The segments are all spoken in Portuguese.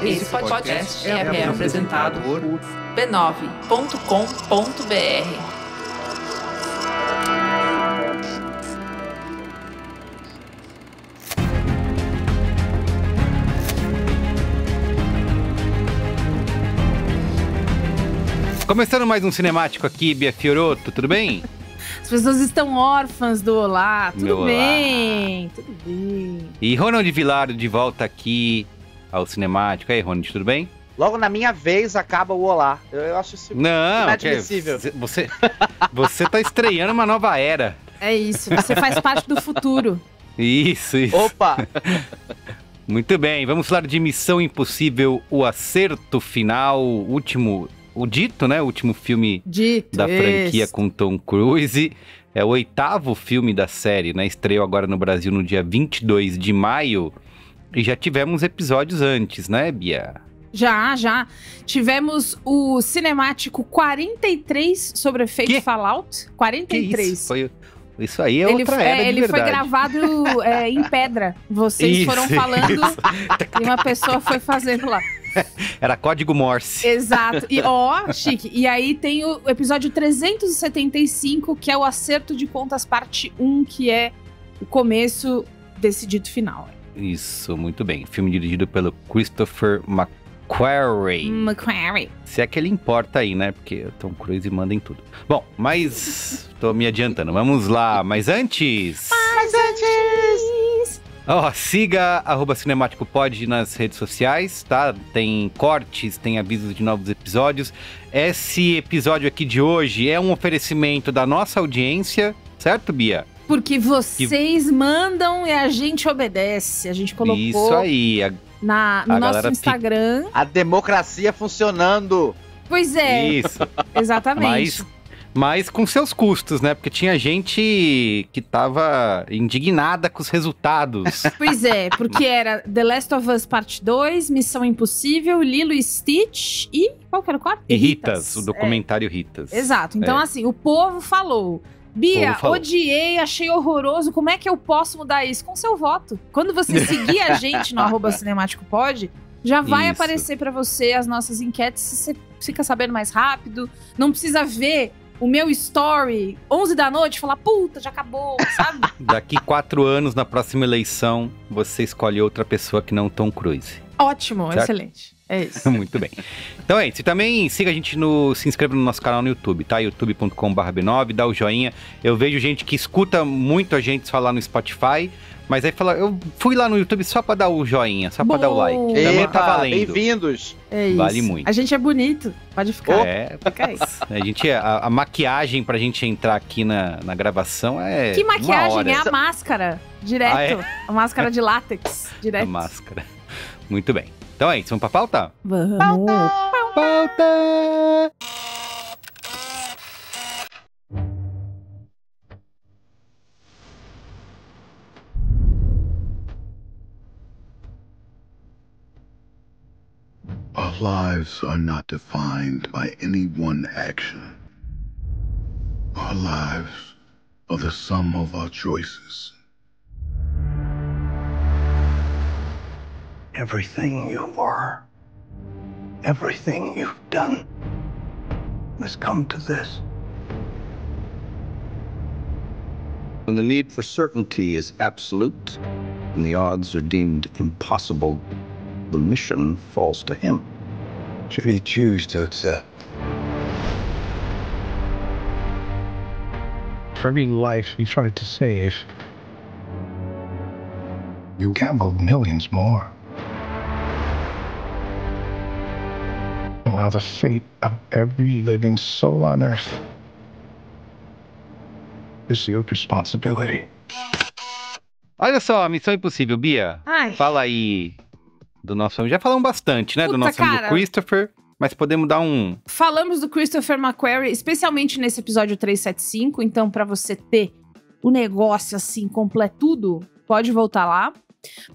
Esse podcast é apresentado por b9.com.br. Começando mais um cinemático aqui, Bia Fiorotto, tudo bem? As pessoas estão órfãs do Olá, Meu tudo bem, tudo bem. E Ronald Vilar de volta aqui ao cinemático. E aí, Ronald, tudo bem? Logo na minha vez acaba o Olá. Eu acho isso inadmissível. Você tá estreando uma nova era. É isso, você faz parte do futuro. Isso. Opa! Muito bem, vamos falar de Missão Impossível, o acerto final, o dito, né? O último filme da franquia com Tom Cruise. É o 8º filme da série, né? Estreou agora no Brasil no dia 22 de maio. E já tivemos episódios antes, né, Bia? Já. Tivemos o cinemático 43 sobre efeito Fallout. 43. Isso aí é outra era de ele verdade. foi gravado em pedra. Vocês foram falando e uma pessoa foi fazendo lá. Era código Morse. Exato. E chique. E aí tem o episódio 375, que é o Acerto de Contas parte 1, que é o começo desse dito final. Isso, muito bem. Filme dirigido pelo Christopher McQuarrie. Se é que ele importa aí, né? Porque o Tom Cruise manda em tudo. Bom, mas tô me adiantando. Vamos lá. Mas antes... siga @cinemáticopod nas redes sociais, tá? Tem cortes, tem avisos de novos episódios. Esse episódio aqui de hoje é um oferecimento da nossa audiência, certo, Bia? Porque vocês mandam e a gente obedece. A gente colocou isso aí, no nosso Instagram. A democracia funcionando. Pois é. Isso. Exatamente. Mas com seus custos, né? Porque tinha gente que tava indignada com os resultados. Pois é, porque era The Last of Us Parte 2, Missão Impossível, Lilo e Stitch e... qual que era o quarto? Ritas, o documentário Ritas. Exato. Então, assim, o povo falou... Bia, odiei, achei horroroso, como é que eu posso mudar isso? Com seu voto. Quando você seguir a gente no @cinemáticopod, já vai aparecer pra você as nossas enquetes, você fica sabendo mais rápido, não precisa ver o meu story 11 da noite e falar, puta, já acabou, sabe? Daqui 4 anos, na próxima eleição, você escolhe outra pessoa que não Tom Cruise. Ótimo, certo? Excelente. É isso. Muito bem. Então é isso. E também siga a gente se inscreva no nosso canal no YouTube, tá? youtube.com/b9, dá o joinha. Eu vejo gente que escuta muito a gente falar no Spotify, mas aí fala, eu fui lá no YouTube só pra dar o joinha, só pra dar o like. Também tá valendo. Bem-vindos. É isso. Vale muito. A gente é bonito, pode ficar. Fica isso. A maquiagem pra gente entrar aqui na gravação é que maquiagem? uma hora. É a máscara, direto. A máscara de látex, direto. A máscara. Muito bem. Então é isso, vamos pra pauta? Vamos! Pauta! Our lives are not defined by any one action. Our lives are the sum of our choices. Everything you were, everything you've done, has come to this. When the need for certainty is absolute and the odds are deemed impossible, the mission falls to him. Should he choose to accept? For every life you tried to save, You gambled millions more. now the fate of every living soul on earth is your responsibility. Olha só, Missão Impossível, Bia. Ai. Fala aí do nosso filme. Já falamos bastante, né? Puta, do nosso filme do cara. Christopher. Mas podemos dar um... Falamos do Christopher McQuarrie, especialmente nesse episódio 375. Então, pra você ter o negócio assim, completudo, pode voltar lá.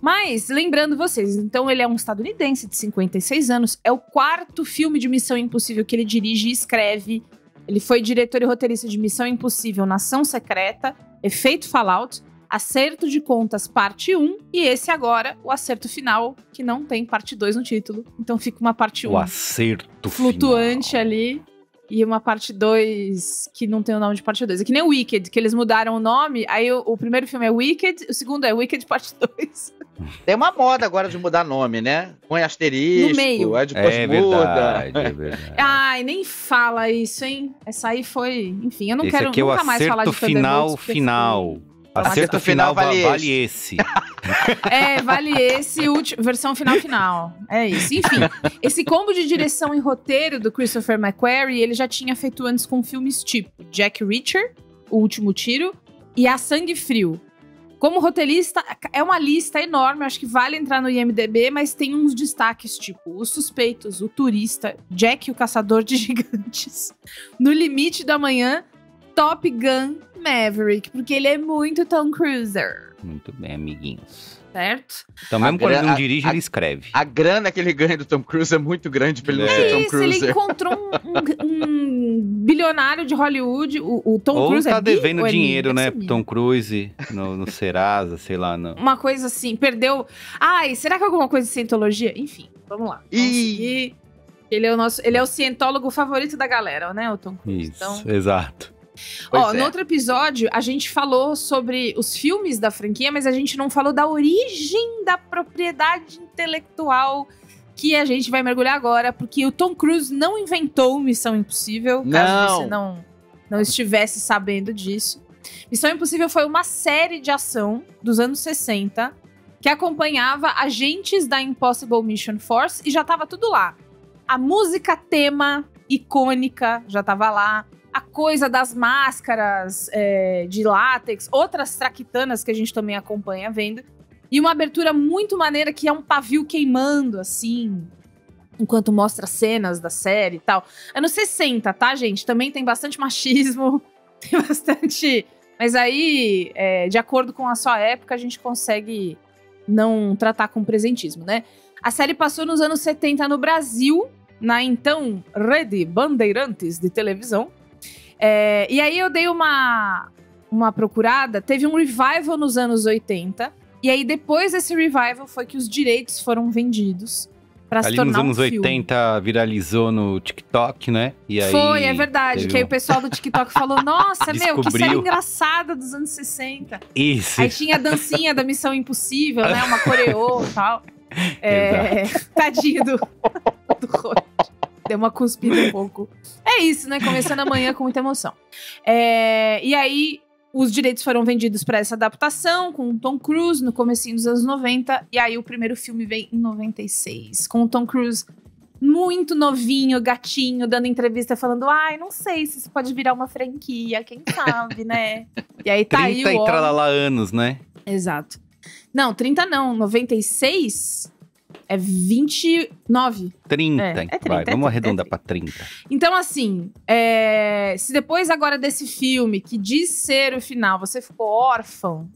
Mas, lembrando vocês, então ele é um estadunidense de 56 anos. É o 4º filme de Missão Impossível que ele dirige e escreve. Ele foi diretor e roteirista de Missão Impossível, Nação Secreta, Efeito Fallout, Acerto de Contas Parte 1. E esse agora, o Acerto Final, que não tem Parte 2 no título. Então fica uma Parte 1 o Acerto flutuante Final ali. E uma Parte 2 que não tem o nome de Parte 2. É que nem o Wicked, que eles mudaram o nome. Aí o primeiro filme é Wicked, o segundo é Wicked Parte 2. Tem uma moda agora de mudar nome, né? Põe asterisco, no meio. Aí depois muda. É verdade. Ai, nem fala isso, hein? Essa aí foi... Enfim, eu não esse quero aqui nunca mais falar de Thunderbolts. Final. Acerto final vale esse. Vale esse, versão final. É isso. Enfim, esse combo de direção e roteiro do Christopher McQuarrie, ele já tinha feito antes com filmes tipo Jack Reacher, O Último Tiro, e A Sangue Frio. Como roteirista, é uma lista enorme, acho que vale entrar no IMDb, mas tem uns destaques tipo Os Suspeitos, O Turista, Jack o Caçador de Gigantes, No Limite da Manhã, Top Gun Maverick, porque ele é muito Tom Cruise. Muito bem, amiguinhos. Certo? Então, mesmo quando ele não dirige, ele escreve. A grana que ele ganha do Tom Cruise é muito grande pra ele não ser Tom Cruise. Ele encontrou um bilionário de Hollywood, o Tom Cruise tá devendo dinheiro, né, pro Tom Cruise no Serasa, sei lá. Não. Uma coisa assim, perdeu... Ai, será que é alguma coisa de cientologia? Enfim, vamos lá. Vamos seguir. Ele é o cientólogo favorito da galera, né, o Tom Cruise. Isso, então... exato. No outro episódio, a gente falou sobre os filmes da franquia, mas a gente não falou da origem da propriedade intelectual que a gente vai mergulhar agora, porque o Tom Cruise não inventou Missão Impossível, caso você não estivesse sabendo disso. Missão Impossível foi uma série de ação dos anos 60 que acompanhava agentes da Impossible Mission Force e já tava tudo lá. A música tema icônica já tava lá. A coisa das máscaras de látex, outras traquitanas que a gente também acompanha vendo. E uma abertura muito maneira que é um pavio queimando, assim, enquanto mostra cenas da série e tal. Anos 60, tá, gente? Também tem bastante machismo, tem bastante... Mas aí, de acordo com a sua época, a gente consegue não tratar com presentismo, né? A série passou nos anos 70 no Brasil, na então Rede Bandeirantes de televisão. E aí eu dei uma procurada, teve um revival nos anos 80, e aí depois desse revival foi que os direitos foram vendidos pra se tornar um filme. Ali nos anos 80 viralizou no TikTok, né? E aí foi, é verdade, que aí o pessoal do TikTok falou, nossa, que série engraçada dos anos 60. Isso. Aí tinha a dancinha da Missão Impossível, né? Uma coreô e tal. Tadinho do Roger. Deu uma cuspida um pouco. É isso, né? Começando amanhã com muita emoção. E aí, os direitos foram vendidos para essa adaptação, com o Tom Cruise no comecinho dos anos 90. E aí, o primeiro filme vem em 96. Com o Tom Cruise muito novinho, gatinho, dando entrevista, falando... Ai, não sei se isso pode virar uma franquia, quem sabe, né? E aí, tá aí o... 30 e tralala anos, né? Exato. Não, 30 não. 96... É 29. 30, é 30, vai, vamos arredondar pra 30. Então, assim, se depois agora desse filme, que diz ser o final, você ficou órfão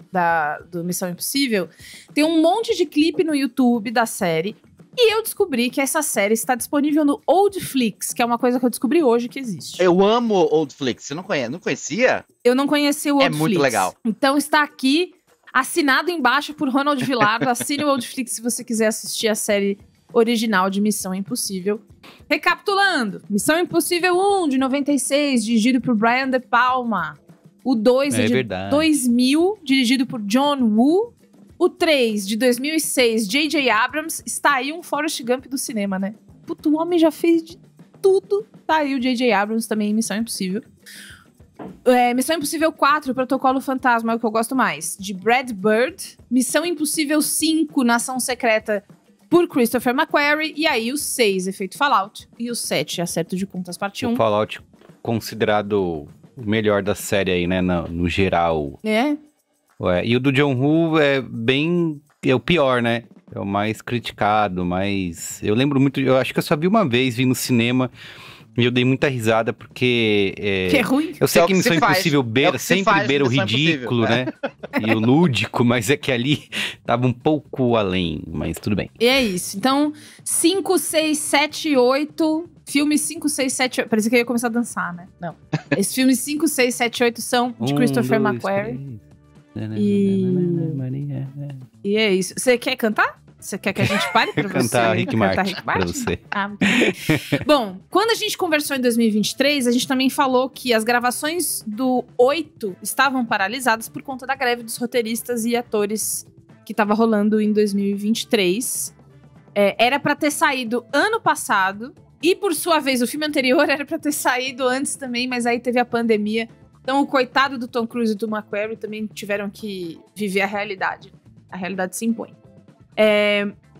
do Missão Impossível, tem um monte de clipe no YouTube da série, e eu descobri que essa série está disponível no Oldflix, que é uma coisa que eu descobri hoje que existe. Eu amo Oldflix, você não conhecia? Eu não conheci o Oldflix. É muito legal. Então está aqui... Assinado embaixo por Ronald Vilardo. Assine o Oldflix se você quiser assistir a série original de Missão Impossível. Recapitulando. Missão Impossível 1, de 96, dirigido por Brian De Palma. O 2 é de 2000, dirigido por John Woo. O 3, de 2006, J.J. Abrams. Está aí um Forrest Gump do cinema, né? Puto, o homem já fez de tudo. Tá aí o J.J. Abrams também em Missão Impossível. Missão Impossível 4, Protocolo Fantasma, é o que eu gosto mais, de Brad Bird. Missão Impossível 5, Nação Secreta, por Christopher McQuarrie. E aí o 6, Efeito Fallout. E o 7, Acerto de Contas, parte 1. O Fallout considerado o melhor da série aí, né, no geral. E o do John Woo é o pior, né? É o mais criticado, mas... Eu lembro muito, eu acho que eu só vi uma vez, vi no cinema... E eu dei muita risada porque... que é ruim. Eu sei que Missão Impossível sempre beira o ridículo, né? E o lúdico, mas é que ali tava um pouco além, mas tudo bem. E é isso. Então, 5, 6, 7, 8... Filmes 5, 6, 7, 8... Parecia que eu ia começar a dançar, né? Não. Esses filmes 5, 6, 7, 8 são de Christopher McQuarrie. E é isso. Você quer cantar? Você quer que a gente pare pra cantar Rick Martin pra você. Bom, quando a gente conversou em 2023, a gente também falou que as gravações do 8 estavam paralisadas por conta da greve dos roteiristas e atores que estava rolando em 2023. Era pra ter saído ano passado, e por sua vez, o filme anterior era pra ter saído antes também, mas aí teve a pandemia. Então o coitado do Tom Cruise e do McQuarrie também tiveram que viver a realidade. A realidade se impõe.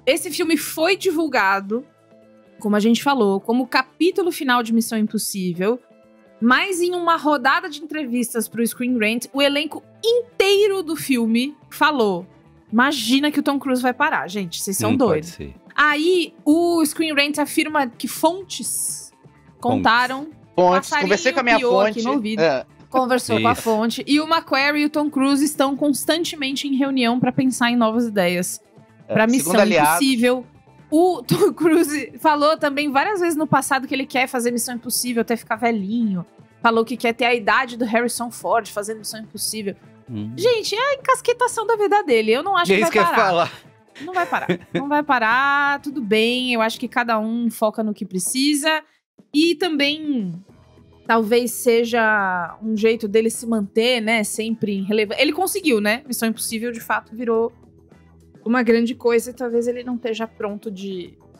Esse filme foi divulgado, como a gente falou, como capítulo final de Missão Impossível, mas em uma rodada de entrevistas pro Screen Rant, o elenco inteiro do filme falou: imagina que o Tom Cruise vai parar, gente, vocês são doidos. Aí o Screen Rant afirma que fontes contaram. Conversei com a minha fonte. Conversou com a fonte. E o McQuarrie e o Tom Cruise estão constantemente em reunião pra pensar em novas ideias. Pra Missão Impossível. O Tom Cruise falou também várias vezes no passado que ele quer fazer Missão Impossível até ficar velhinho. Falou que quer ter a idade do Harrison Ford fazendo Missão Impossível. Gente, é a encasquetação da vida dele. Eu não acho que vai parar. Não vai parar. Não vai parar, tudo bem. Eu acho que cada um foca no que precisa. E também, talvez seja um jeito dele se manter, né? Sempre relevante. Ele conseguiu, né? Missão Impossível, de fato, virou uma grande coisa. E talvez ele não esteja pronto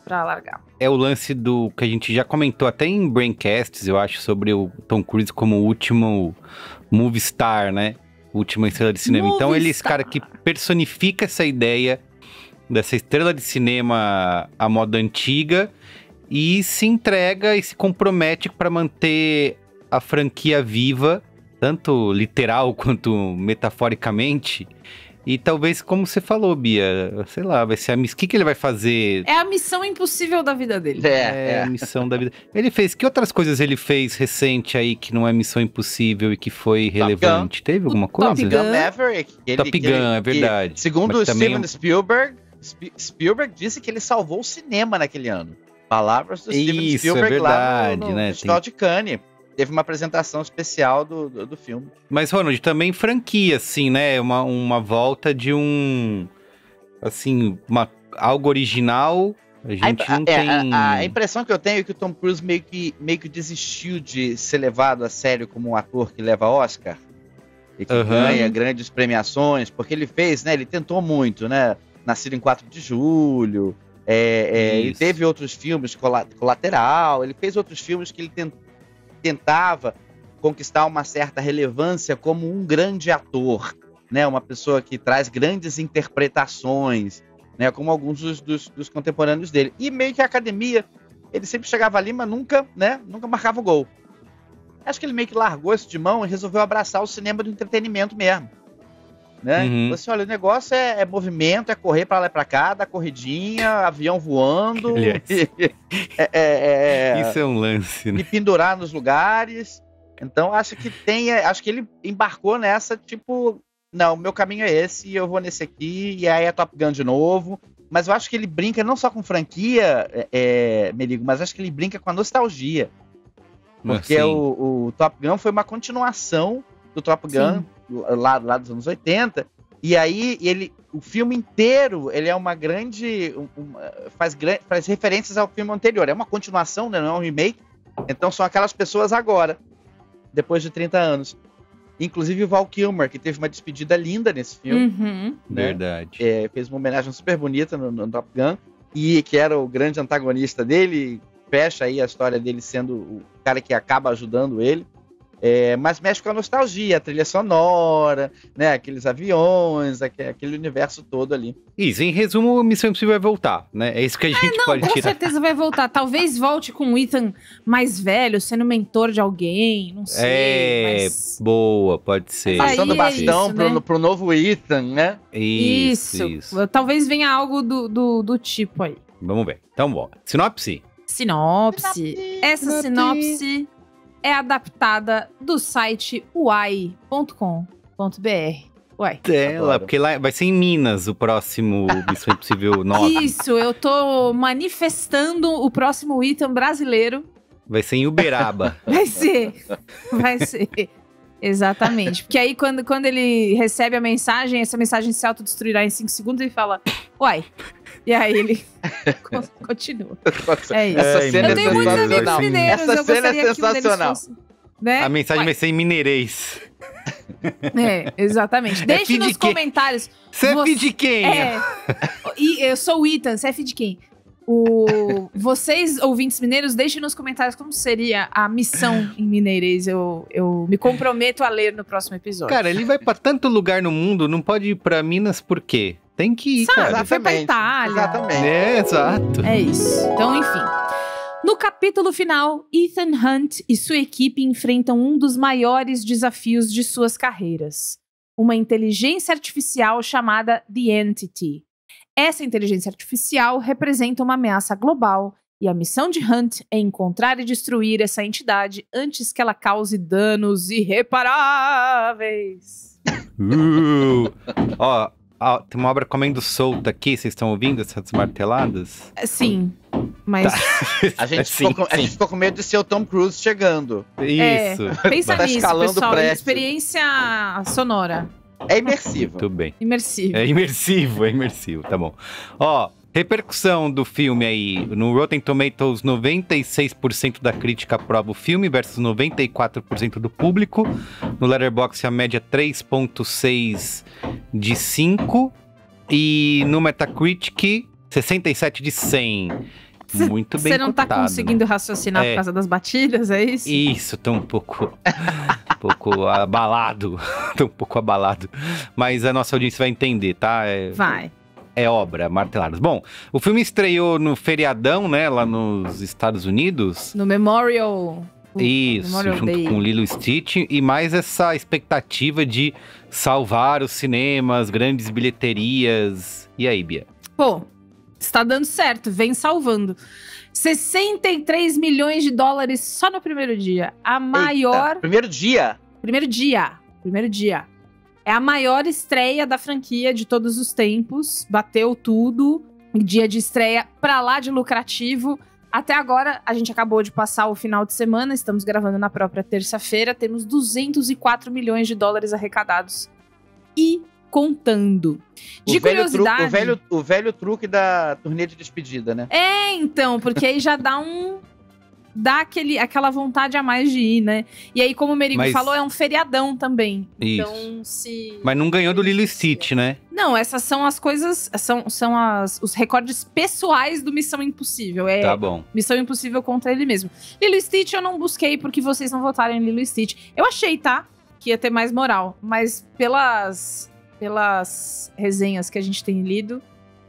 pra largar. É o lance do que a gente já comentou até em Braincasts, eu acho, sobre o Tom Cruise como o último movie star, né? Última estrela de cinema. Então ele é esse cara que personifica essa ideia dessa estrela de cinema à moda antiga e se entrega e se compromete para manter a franquia viva, tanto literal quanto metaforicamente. E talvez, como você falou, Bia, sei lá, vai ser o que ele vai fazer? É a missão impossível da vida dele. É a missão da vida. Que outras coisas ele fez recente aí que não é missão impossível e que foi relevante? Teve alguma coisa? Top Gun Maverick. Top Gun, é verdade. Segundo o Steven Spielberg disse que ele salvou o cinema naquele ano. Palavras do Steven Spielberg lá no Festival de Cannes. Teve uma apresentação especial do filme. Mas, Ronald, também franquia, assim, né? Uma volta de algo original. A gente não tem... A impressão que eu tenho é que o Tom Cruise meio que desistiu de ser levado a sério como um ator que leva Oscar. E que ganha grandes premiações. Porque ele fez, né? Ele tentou muito, né? Nascido em 4 de julho. Ele teve outros filmes, Colateral. Ele fez outros filmes que ele tentava conquistar uma certa relevância como um grande ator, né? Uma pessoa que traz grandes interpretações, né? Como alguns dos contemporâneos dele. E meio que a academia, ele sempre chegava ali, mas nunca marcava o gol. Acho que ele meio que largou isso de mão e resolveu abraçar o cinema do entretenimento mesmo. Né? Você olha, o negócio é movimento, é correr pra lá e pra cá, dar corridinha, avião voando. Isso é um lance, né? E pendurar nos lugares. Então, acho que ele embarcou nessa, tipo, não, meu caminho é esse, eu vou nesse aqui, e aí é Top Gun de novo. Mas eu acho que ele brinca não só com franquia, Merigo, mas acho que ele brinca com a nostalgia. Porque o Top Gun foi uma continuação do Top Gun. Lá dos anos 80, e aí o filme inteiro, ele é uma grande, faz referências ao filme anterior, é uma continuação, né, não é um remake, então são aquelas pessoas agora, depois de 30 anos, inclusive o Val Kilmer, que teve uma despedida linda nesse filme, né? Verdade, fez uma homenagem super bonita no Top Gun, e que era o grande antagonista dele, fecha aí a história dele sendo o cara que acaba ajudando ele. Mas mexe com a nostalgia, a trilha sonora, né? Aqueles aviões, aquele universo todo ali. Isso, em resumo, Missão Impossível vai voltar, né? É isso que a gente pode tirar. Com certeza vai voltar. Talvez volte com o Ethan mais velho, sendo mentor de alguém, não sei. Mas... boa, pode ser. Passando o bastão pro novo Ethan, né? Isso. Talvez venha algo do tipo aí. Vamos ver. Então, bom. Sinopse. Essa sinopse é adaptada do site uai.com.br. Uai. Porque lá vai ser em Minas o próximo Missão Impossível 9. Isso, eu tô manifestando o próximo Ethan brasileiro. Vai ser em Uberaba. Vai ser. Exatamente. Porque aí, quando ele recebe a mensagem, essa mensagem se autodestruirá em 5 segundos e fala, uai. E aí ele continua. É isso. Essa cena eu tenho muitos amigos mineiros, Essa cena é sensacional. Fosse, né? A mensagem vai ser em mineirês. Exatamente. Deixe nos comentários. Você é filho de quem? Eu sou o Ethan, você é filho de quem? Vocês, ouvintes mineiros, deixem nos comentários como seria a missão em mineirês. Eu me comprometo a ler no próximo episódio. Cara, ele vai pra tanto lugar no mundo, não pode ir pra Minas por quê? Tem que ir, cara. Foi pra Itália. Exatamente. Exato. É isso. Então, enfim. No capítulo final, Ethan Hunt e sua equipe enfrentam um dos maiores desafios de suas carreiras. Uma inteligência artificial chamada The Entity. Essa inteligência artificial representa uma ameaça global e a missão de Hunt é encontrar e destruir essa entidade antes que ela cause danos irreparáveis. Ó, tem uma obra comendo solta aqui, vocês estão ouvindo essas marteladas? Sim, mas... Tá. A gente ficou com medo de ser o Tom Cruise chegando. Isso. Pensa Tá nisso, escalando pessoal. prédio. Experiência sonora. É imersivo. Muito bem. Imersivo. É imersivo, tá bom. Ó, repercussão do filme aí. No Rotten Tomatoes, 96% da crítica aprova o filme versus 94% do público. No Letterboxd, a média 3.6 de 5. E no Metacritic, 67 de 100. Muito bem Você não cotado, tá conseguindo raciocinar por causa das batidas, é isso? Isso, tô um pouco abalado. Tô um pouco abalado. Mas a nossa audiência vai entender, tá? Vai. É obra, marteladas. Bom, o filme estreou no feriadão, né? Lá nos Estados Unidos. No Memorial... Isso, Memorial junto Day. com Lilo e Stitch. E mais essa expectativa de salvar os cinemas, grandes bilheterias. E aí, Bia? Pô, está dando certo, vem salvando. 63 milhões de dólares só no primeiro dia. A maior... Eita, primeiro dia? Primeiro dia. É a maior estreia da franquia de todos os tempos. Bateu tudo. Dia de estreia pra lá de lucrativo. Até agora, a gente acabou de passar o final de semana. Estamos gravando na própria terça-feira. Temos 204 milhões de dólares arrecadados. E contando. De curiosidade... O velho truque da turnê de despedida, né? Então, porque aí já dá aquela vontade a mais de ir, né? E aí, como o Merigo falou, é um feriadão também. Isso. Então, Mas não ganhou do Lilo e Stitch, né? Não, essas são as coisas... São os recordes pessoais do Missão Impossível. Tá bom. Missão Impossível contra ele mesmo. Lilo e Stitch eu não busquei porque vocês não votaram em Lilo e Stitch. Eu achei, tá? Que ia ter mais moral. Mas pelas resenhas que a gente tem lido,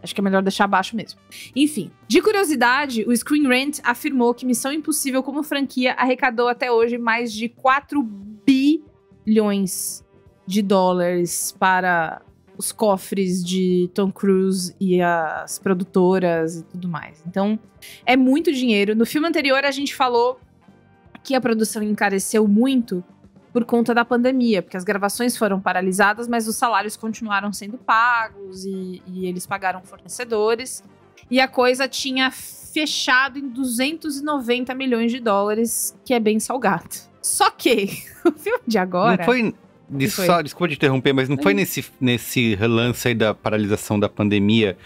acho que é melhor deixar abaixo mesmo. Enfim, de curiosidade, o Screen Rant afirmou que Missão Impossível como franquia arrecadou até hoje mais de 4 bilhões de dólares para os cofres de Tom Cruise e as produtoras e tudo mais. Então, é muito dinheiro. No filme anterior, a gente falou que a produção encareceu muito por conta da pandemia, porque as gravações foram paralisadas, mas os salários continuaram sendo pagos e eles pagaram fornecedores. E a coisa tinha fechado em 290 milhões de dólares, que é bem salgado. Só que o filme de agora... Não foi... Desculpa te interromper, mas não foi nesse relance aí da paralisação da pandemia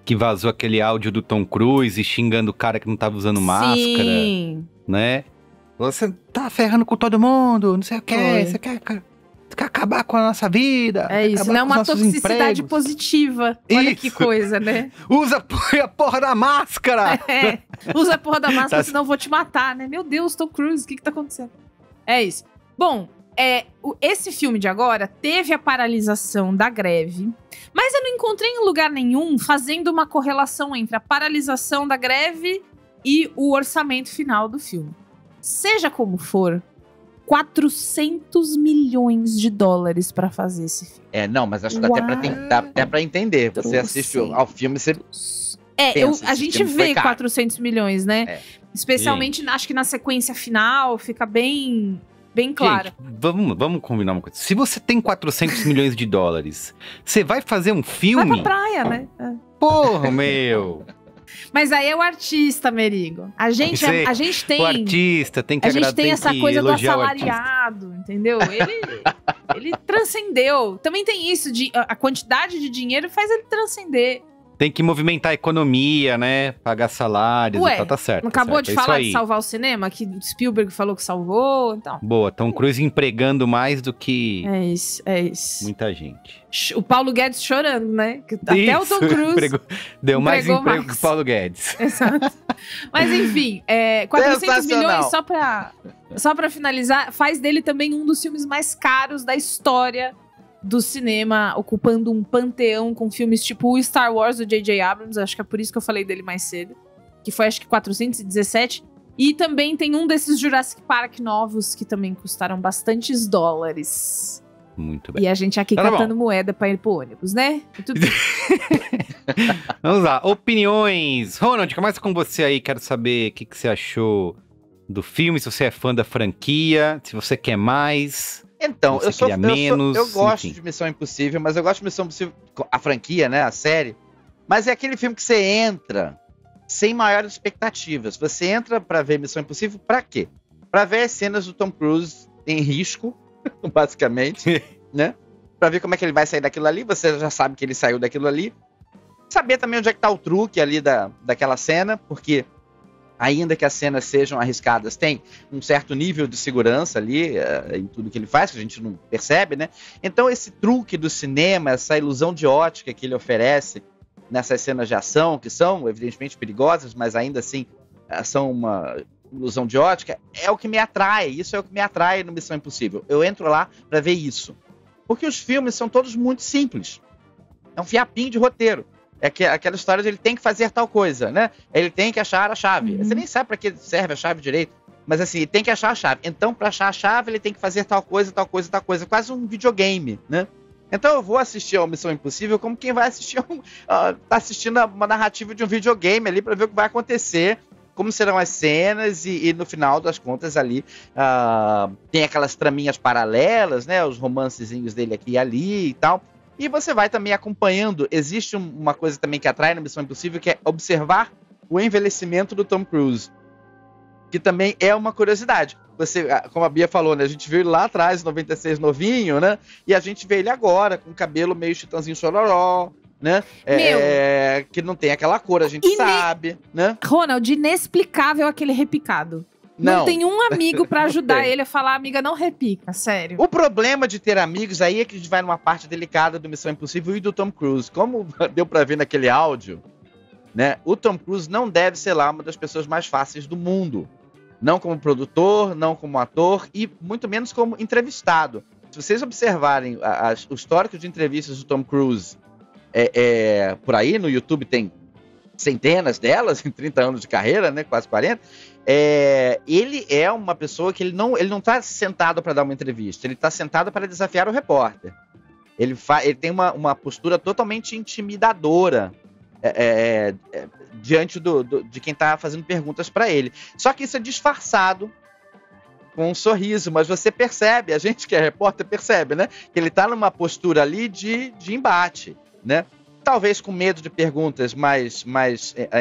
que vazou aquele áudio do Tom Cruise xingando o cara que não tava usando máscara? Sim. Né? Você tá ferrando com todo mundo, não sei o que, você quer acabar com a nossa vida. É isso, não é uma toxicidade positiva. Olha que coisa, né? Usa a porra da máscara! Usa a porra da máscara, senão eu vou te matar, né? Meu Deus, Tom Cruise, o que tá acontecendo? É isso. Bom, esse filme de agora teve a paralisação da greve, mas eu não encontrei em lugar nenhum fazendo uma correlação entre a paralisação da greve e o orçamento final do filme. Seja como for, 400 milhões de dólares pra fazer esse filme. Não, mas acho que dá até pra entender. Você assiste ao filme, você... a gente vê 400 milhões, né? Especialmente, acho que na sequência final, fica bem claro. Gente, vamos combinar uma coisa. Se você tem 400 milhões de dólares, você vai fazer um filme... Vai pra praia, né? Porra, meu... Mas aí é o artista, Merigo. A gente tem... O artista tem que A gente tem essa coisa do assalariado, entendeu? Ele transcendeu. Também tem isso, a quantidade de dinheiro faz ele transcender. Tem que movimentar a economia, né? Pagar salários e tal, tá certo. Não acabou de é falar de salvar o cinema? Que Spielberg falou que salvou, então... Boa, Tom Cruise empregando mais do que... É isso. Muita gente. O Paulo Guedes chorando, né? Até o Tom Cruise deu mais emprego que o Paulo Guedes. Exato. Mas enfim, 400 milhões, só pra finalizar, faz dele também um dos filmes mais caros da história do cinema, ocupando um panteão com filmes tipo o Star Wars do J.J. Abrams, acho que é por isso que eu falei dele mais cedo, que foi acho que 417, e também tem um desses Jurassic Park novos que também custaram bastantes dólares. Muito bem. E a gente aqui catando moeda pra ir pro ônibus, né? Tudo bem. Vamos lá, opiniões. Ronald, começa com você aí, quero saber o que você achou do filme, se você é fã da franquia, se você quer mais... Então, eu gosto enfim. de Missão Impossível, mas eu gosto de Missão Impossível, a franquia, né, a série, mas é aquele filme que você entra sem maiores expectativas. Você entra pra ver Missão Impossível pra quê? Pra ver as cenas do Tom Cruise em risco, basicamente, né? Pra ver como é que ele vai sair daquilo ali, você já sabe que ele saiu daquilo ali. Saber também onde é que tá o truque ali daquela cena, porque... ainda que as cenas sejam arriscadas, tem um certo nível de segurança ali em tudo que ele faz, que a gente não percebe, né? Então esse truque do cinema, essa ilusão de ótica que ele oferece nessas cenas de ação, que são evidentemente perigosas, mas ainda assim são uma ilusão de ótica, é o que me atrai, isso é o que me atrai no Missão Impossível. Eu entro lá para ver isso. Porque os filmes são todos muito simples. É um fiapinho de roteiro. É aquela história de ele tem que fazer tal coisa, né? Ele tem que achar a chave. Você nem sabe pra que serve a chave direito. Mas assim, ele tem que achar a chave. Então, pra achar a chave, ele tem que fazer tal coisa, tal coisa, tal coisa. Quase um videogame, né? Então eu vou assistir ao Missão Impossível como quem vai assistir tá assistindo uma narrativa de um videogame ali pra ver o que vai acontecer, como serão as cenas e no final das contas ali tem aquelas traminhas paralelas, né? Os romancezinhos dele aqui e ali e tal. E você vai também acompanhando. Existe uma coisa também que atrai na Missão Impossível, que é observar o envelhecimento do Tom Cruise. Que também é uma curiosidade. Você, como a Bia falou, né? A gente viu ele lá atrás, 96, novinho, né? E a gente vê ele agora, com o cabelo meio Chitãozinho Chororó, né? Que não tem aquela cor, a gente sabe, né? Ronald, inexplicável aquele repicado. Não tem um amigo pra ajudar ele a falar, amiga, não repica, sério. O problema de ter amigos aí é que a gente vai numa parte delicada do Missão Impossível e do Tom Cruise. Como deu pra ver naquele áudio, né? O Tom Cruise não deve ser lá uma das pessoas mais fáceis do mundo. Não como produtor, não como ator e muito menos como entrevistado. Se vocês observarem o histórico de entrevistas do Tom Cruise por aí, no YouTube tem centenas delas em 30 anos de carreira, né? Quase 40. Ele é uma pessoa que ele não tá sentado para dar uma entrevista, ele tá sentado para desafiar o repórter. Ele tem uma postura totalmente intimidadora diante de quem tá fazendo perguntas para ele. Só que isso é disfarçado com um sorriso, mas você percebe, a gente que é repórter percebe, né? Que ele tá numa postura ali de embate, né? Talvez com medo de perguntas mais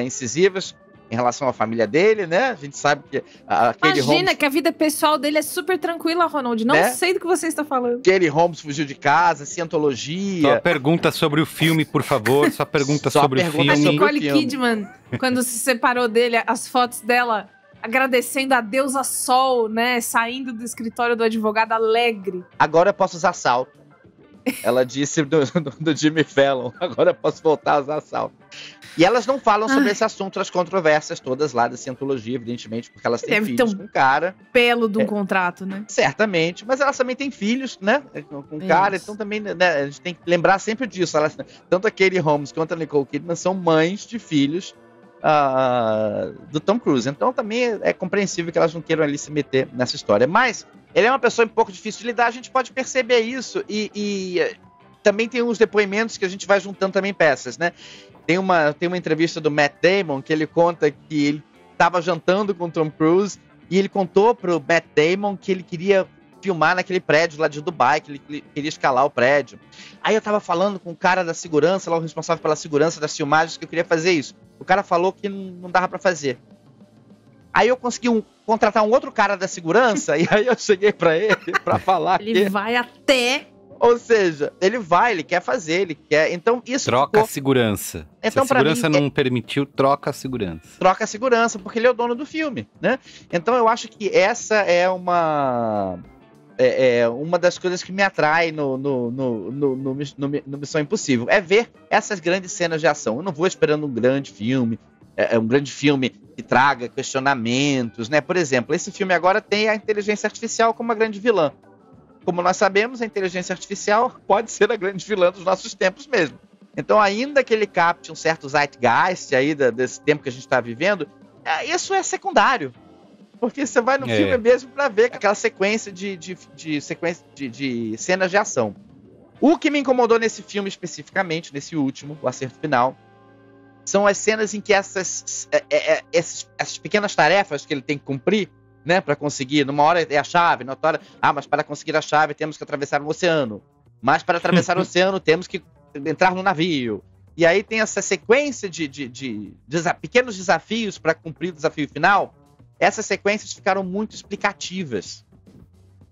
incisivas em relação à família dele, né? A gente sabe que aquele Imagina que a vida pessoal dele é super tranquila, Ronald. Não sei do que você está falando. Kelly Holmes fugiu de casa, cientologia. Só pergunta sobre o filme, por favor. Só pergunta sobre o filme. A Nicole Kidman, quando se separou dele, as fotos dela agradecendo a deusa Sol, né? Saindo do escritório do advogado alegre. Agora eu posso usar salto. Ela disse do Jimmy Fallon, agora eu posso voltar a usar salto. E elas não falam sobre esse assunto, as controvérsias todas lá da cientologia, evidentemente, porque elas têm filhos com o cara. Pelo de um contrato, né? Certamente, mas elas também têm filhos, né? Com o cara, então também, né, a gente tem que lembrar sempre disso. Tanto a Katie Holmes quanto a Nicole Kidman são mães de filhos do Tom Cruise. Então também é compreensível que elas não queiram ali se meter nessa história. Mas ele é uma pessoa um pouco difícil de lidar, a gente pode perceber isso. E também tem uns depoimentos que a gente vai juntando também peças, né? Tem uma entrevista do Matt Damon que ele conta que ele estava jantando com o Tom Cruise e ele contou pro Matt Damon que ele queria filmar naquele prédio lá de Dubai, que ele queria escalar o prédio. Aí eu tava falando com o cara da segurança, lá o responsável pela segurança das filmagens, que eu queria fazer isso. O cara falou que não dava pra fazer. Aí eu consegui contratar um outro cara da segurança, e aí eu cheguei pra ele pra falar que... Ele vai até... Ou seja, ele quer fazer, ele quer... Então isso troca a segurança. Então, se a segurança não permitiu, troca a segurança. Troca a segurança, porque ele é o dono do filme, né? Então eu acho que essa é uma das coisas que me atrai no Missão Impossível. É ver essas grandes cenas de ação. Eu não vou esperando um grande filme, um grande filme que traga questionamentos, né? Por exemplo, esse filme agora tem a inteligência artificial como uma grande vilã. Como nós sabemos, a inteligência artificial pode ser a grande vilã dos nossos tempos mesmo. Então, ainda que ele capte um certo zeitgeist aí desse tempo que a gente está vivendo, isso é secundário. Porque você vai no filme mesmo para ver aquela sequência de cenas de ação. O que me incomodou nesse filme especificamente, nesse último, o Acerto Final, são as cenas em que essas pequenas tarefas que ele tem que cumprir, né, para conseguir, numa hora é a chave, na outra hora, mas para conseguir a chave temos que atravessar um oceano, mas para atravessar o oceano temos que entrar no navio, e aí tem essa sequência de pequenos desafios para cumprir o desafio final. Essas sequências ficaram muito explicativas,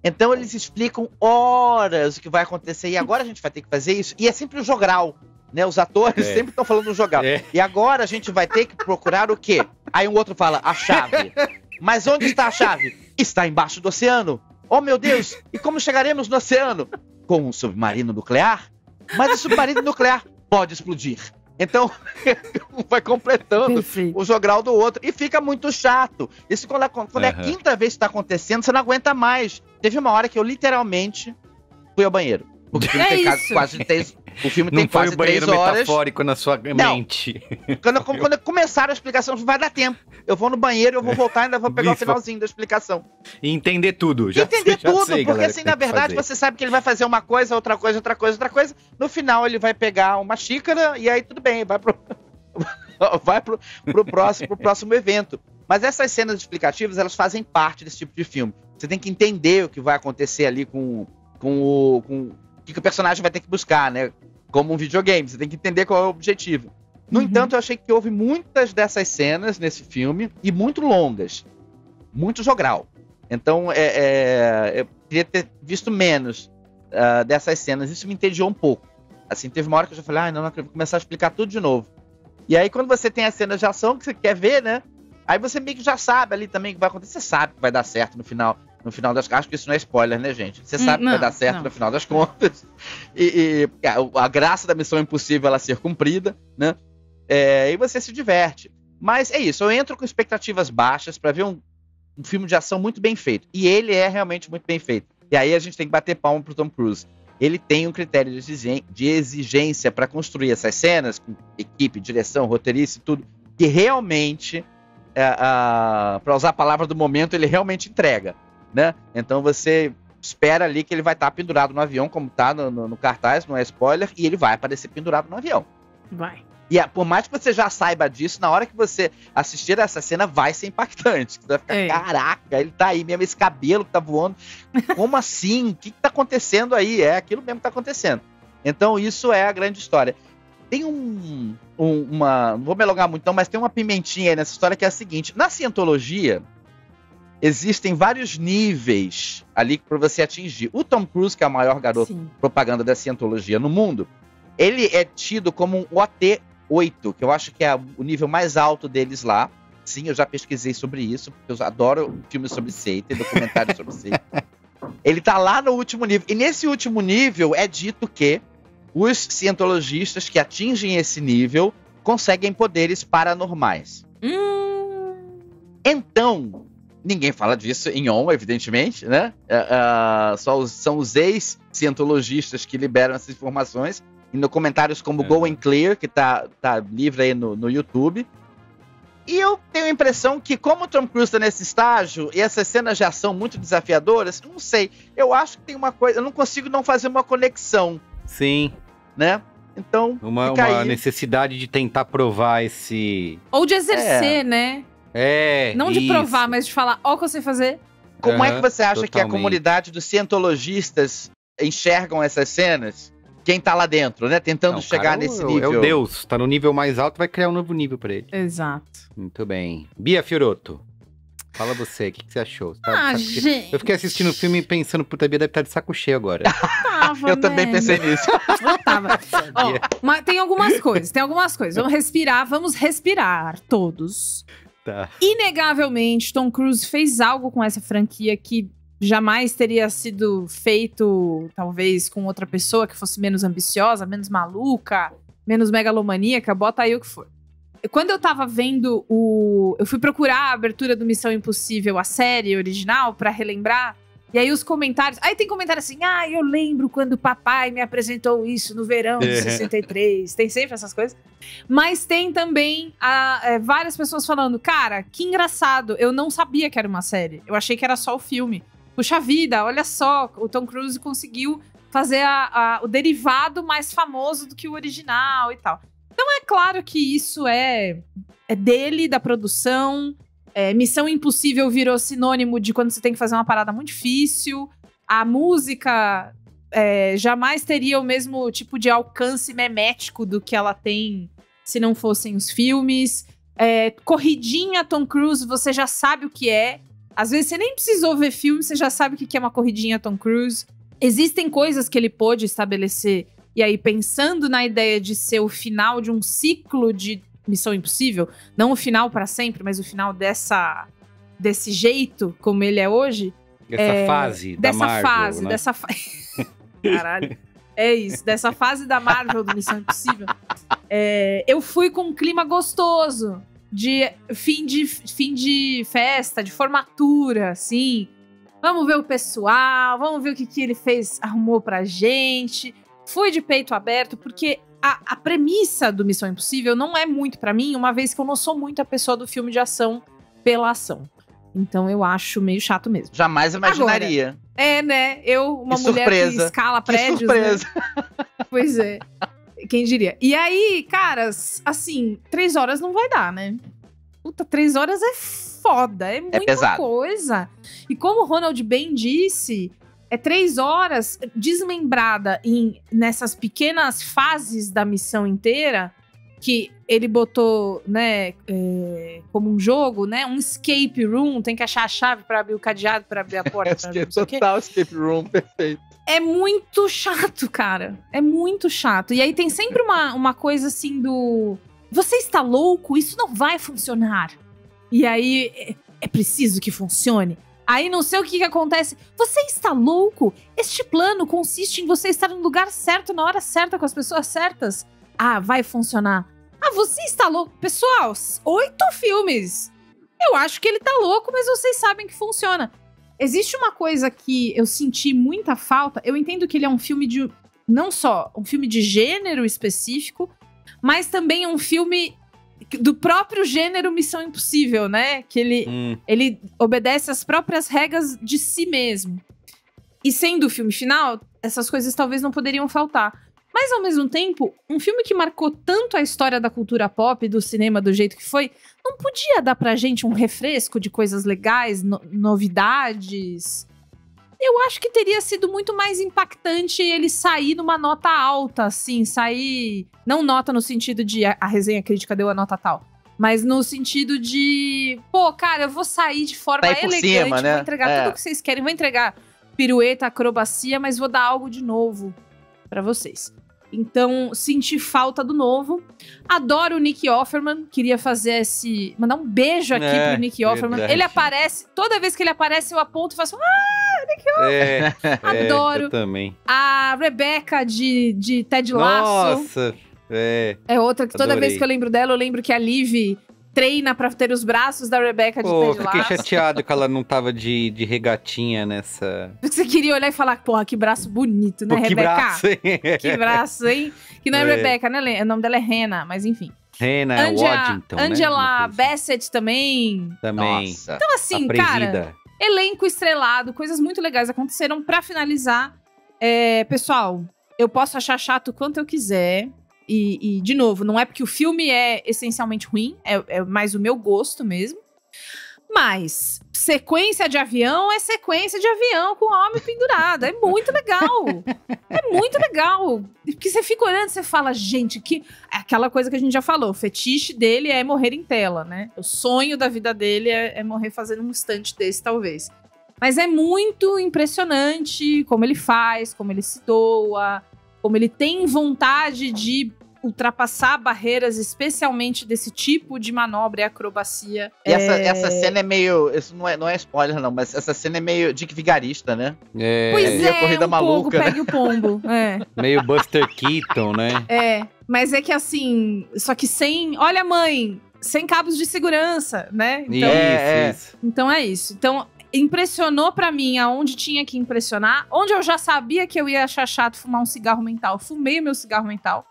então eles explicam horas o que vai acontecer, e agora a gente vai ter que fazer isso, e é sempre o jogral, né, os atores sempre estão falando do jogral, e agora a gente vai ter que procurar o quê? Aí um outro fala, a chave. Mas onde está a chave? Está embaixo do oceano. Oh, meu Deus! E como chegaremos no oceano? Com um submarino nuclear? Mas o submarino nuclear pode explodir. Então, vai completando o jogral do outro. E fica muito chato. Isso quando é a quinta vez que está acontecendo, você não aguenta mais. Teve uma hora que eu literalmente fui ao banheiro. Porque o filme tem quase 3 o filme tem quase 3 horas. Não foi o banheiro metafórico na sua mente. Quando começaram a explicação, vai dar tempo. Eu vou no banheiro, eu vou voltar e ainda vou pegar o finalzinho da explicação. E entender tudo. Entender tudo, porque assim, na verdade, você sabe que ele vai fazer uma coisa, outra coisa. No final, ele vai pegar uma xícara e aí tudo bem, vai pro próximo evento. Mas essas cenas explicativas, elas fazem parte desse tipo de filme. Você tem que entender o que vai acontecer ali com o que o personagem vai ter que buscar, né? Como um videogame, você tem que entender qual é o objetivo. No entanto, eu achei que houve muitas dessas cenas nesse filme, e muito longas. Muito jogral. Então, eu queria ter visto menos dessas cenas. Isso me entediou um pouco. Assim, teve uma hora que eu já falei, não acredito, vou começar a explicar tudo de novo. E aí, quando você tem as cenas de ação que você quer ver, né? Aí você meio que já sabe ali também o que vai acontecer. Você sabe que vai dar certo no final das contas, acho que isso não é spoiler, né, gente? Você sabe que vai dar certo no final das contas. E a graça da Missão Impossível ela ser cumprida, né? E você se diverte. Mas é isso, eu entro com expectativas baixas pra ver um filme de ação muito bem feito. E ele é realmente muito bem feito. E aí a gente tem que bater palma pro Tom Cruise. Ele tem um critério de exigência pra construir essas cenas, com equipe, direção, roteirista e tudo, que realmente, pra usar a palavra do momento, ele realmente entrega. Né? Então você espera ali que ele vai estar pendurado no avião, como está no cartaz, não é spoiler, e ele vai aparecer pendurado no avião. Vai. E por mais que você já saiba disso, na hora que você assistir essa cena, vai ser impactante. Você vai ficar, caraca, ele tá aí mesmo, esse cabelo que tá voando. Como assim? O que tá acontecendo aí? É aquilo mesmo que tá acontecendo. Então isso é a grande história. Tem não vou me alongar muito não, mas tem uma pimentinha aí nessa história que é a seguinte. Na cientologia, existem vários níveis ali para você atingir. O Tom Cruise, que é o maior garoto propaganda da cientologia no mundo, ele é tido como um OT8, que eu acho que é o nível mais alto deles lá. Sim, eu já pesquisei sobre isso, porque eu adoro filmes sobre seita e documentários sobre seita. Ele tá lá no último nível. E nesse último nível é dito que os cientologistas que atingem esse nível conseguem poderes paranormais. Então, ninguém fala disso em On, evidentemente, né? São os ex-cientologistas que liberam essas informações. E no comentários como Going Clear, que tá livre aí no YouTube. E eu tenho a impressão que, como o Tom Cruise tá nesse estágio, e essas cenas de ação muito desafiadoras, não sei, eu acho que tem uma coisa, eu não consigo não fazer uma conexão. Sim. Né? Então, uma necessidade de tentar provar esse... Ou de exercer, né? Não de provar, mas de falar, ó o que eu sei fazer. Como é que você acha que a comunidade dos cientologistas enxergam essas cenas? Quem tá lá dentro, né? Tentando chegar nesse nível. É o Deus. Tá no nível mais alto, vai criar um novo nível pra ele. Exato. Muito bem. Bia Fiorotto, fala você, o que você achou? Gente... Eu fiquei assistindo o filme pensando, puta, a Bia deve estar de saco cheio agora. Eu também pensei nisso. Eu tava. Mas tem algumas coisas. Vamos respirar todos. Tá. Inegavelmente, Tom Cruise fez algo com essa franquia que jamais teria sido feito, talvez, com outra pessoa que fosse menos ambiciosa, menos maluca, menos megalomaníaca, bota aí o que for. Quando eu tava vendo eu fui procurar a abertura do Missão Impossível, a série original, pra relembrar. E aí os comentários... Aí tem comentário assim, eu lembro quando o papai me apresentou isso no verão de 63. Tem sempre essas coisas. Mas tem também várias pessoas falando, cara, que engraçado, eu não sabia que era uma série. Eu achei que era só o filme. Puxa vida, olha só, o Tom Cruise conseguiu fazer o derivado mais famoso do que o original e tal. Então é claro que isso é dele, da produção. Missão Impossível virou sinônimo de quando você tem que fazer uma parada muito difícil. A música jamais teria o mesmo tipo de alcance memético do que ela tem se não fossem os filmes. Corridinha Tom Cruise, você já sabe o que é. Às vezes você nem precisou ver filme, você já sabe o que é uma corridinha Tom Cruise. Existem coisas que ele pôde estabelecer. E aí, pensando na ideia de ser o final de um ciclo de Missão Impossível, não o final pra sempre, mas o final desse jeito, como ele é hoje. Dessa fase da Marvel, né? Caralho. É isso, dessa fase da Marvel do Missão Impossível. Eu fui com um clima gostoso. De fim de festa, de formatura, assim. Vamos ver o pessoal, vamos ver o que ele arrumou pra gente. Fui de peito aberto, porque a premissa do Missão Impossível não é muito pra mim, uma vez que eu não sou muito a pessoa do filme de ação pela ação. Então eu acho meio chato mesmo. Jamais imaginaria. Agora, né? Uma mulher que escala prédios. Que surpresa. Né? Pois é. Quem diria? E aí, caras, assim, 3 horas não vai dar, né? Puta, 3 horas é foda, é muita pesado. Coisa. E como o Ronald bem disse, 3 horas desmembrada nessas pequenas fases da missão inteira, que ele botou, né, como um jogo, né, um escape room, tem que achar a chave pra abrir o cadeado, pra abrir a porta. Total escape room, perfeito. É muito chato, cara. É muito chato. E aí tem sempre uma coisa assim do... Você está louco? Isso não vai funcionar. E aí é preciso que funcione. Aí não sei o que acontece. Você está louco? Este plano consiste em você estar no lugar certo, na hora certa, com as pessoas certas. Vai funcionar. Você está louco? Pessoal, 8 filmes. Eu acho que ele tá louco, mas vocês sabem que funciona. Existe uma coisa que eu senti muita falta. Eu entendo que ele é um filme de... Não só um filme de gênero específico, mas também um filme do próprio gênero Missão Impossível, né? Que ele obedece às próprias regras de si mesmo. E sendo o filme final, essas coisas talvez não poderiam faltar. Mas, ao mesmo tempo, um filme que marcou tanto a história da cultura pop e do cinema do jeito que foi, não podia dar pra gente um refresco de coisas legais, novidades? Eu acho que teria sido muito mais impactante ele sair numa nota alta, assim, sair... Não nota no sentido de a resenha crítica deu a nota tal, mas no sentido de... Pô, cara, eu vou sair de forma elegante, cima, né? Vou entregar tudo o que vocês querem, vou entregar pirueta, acrobacia, mas vou dar algo de novo pra vocês. Então, senti falta do novo. Adoro o Nick Offerman. Queria fazer mandar um beijo aqui pro Nick Offerman. Verdade. Ele aparece... Toda vez que ele aparece, eu aponto e faço... Nick Offerman! Adoro. Eu também. A Rebecca de Ted Lasso. Nossa! É outra que toda vez que eu lembro dela, eu lembro que a Liv treina pra ter os braços da Rebecca de Ted Lasso. Fiquei chateado que ela não tava de regatinha nessa... Você queria olhar e falar, porra, que braço bonito, né, Rebecca? Braço, hein? Que braço, hein? Que não é Rebecca, né? O nome dela é Hannah, mas enfim. Hannah Waddington, Angela Bassett também. Nossa. Então assim, cara, elenco estrelado, coisas muito legais aconteceram. Pra finalizar, pessoal, eu posso achar chato o quanto eu quiser. E, de novo, não é porque o filme é essencialmente ruim, é mais o meu gosto mesmo. Mas sequência de avião é sequência de avião com homem pendurado. É muito legal. É muito legal. Porque você fica olhando e você fala, gente, que... É aquela coisa que a gente já falou. O fetiche dele é morrer em tela, né? O sonho da vida dele é morrer fazendo um instante desse, talvez. Mas é muito impressionante como ele faz, como ele se doa, como ele tem vontade de ultrapassar barreiras, especialmente desse tipo de manobra e acrobacia. E essa cena é meio... Isso não é spoiler, não, mas essa cena é meio Dick Vigarista, né? Pois é, corrida maluca, pegue o pombo. Meio Buster Keaton, né? Mas é que assim... Só que sem... Olha, mãe! Sem cabos de segurança, né? Então, isso. Então é isso. Então... Impressionou pra mim aonde tinha que impressionar. Onde eu já sabia que eu ia achar chato fumar um cigarro mental. Fumei o meu cigarro mental.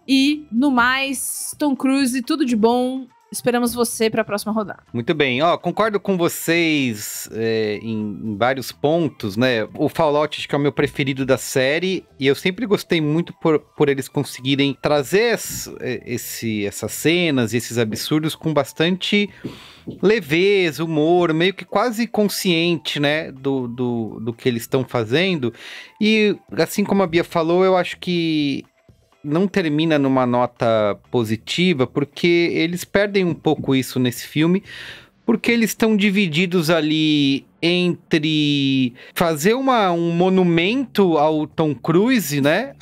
E, no mais, Tom Cruise, tudo de bom. Esperamos você para a próxima rodada. Muito bem. Concordo com vocês em vários pontos, né? O Fallout acho que é o meu preferido da série. E eu sempre gostei muito por eles conseguirem trazer essas cenas e esses absurdos com bastante leveza, humor, meio que quase consciente, né? Do que eles estão fazendo. E, assim como a Bia falou, eu acho que não termina numa nota positiva, porque eles perdem um pouco isso nesse filme, porque eles estão divididos ali entre fazer um monumento ao Tom Cruise, né?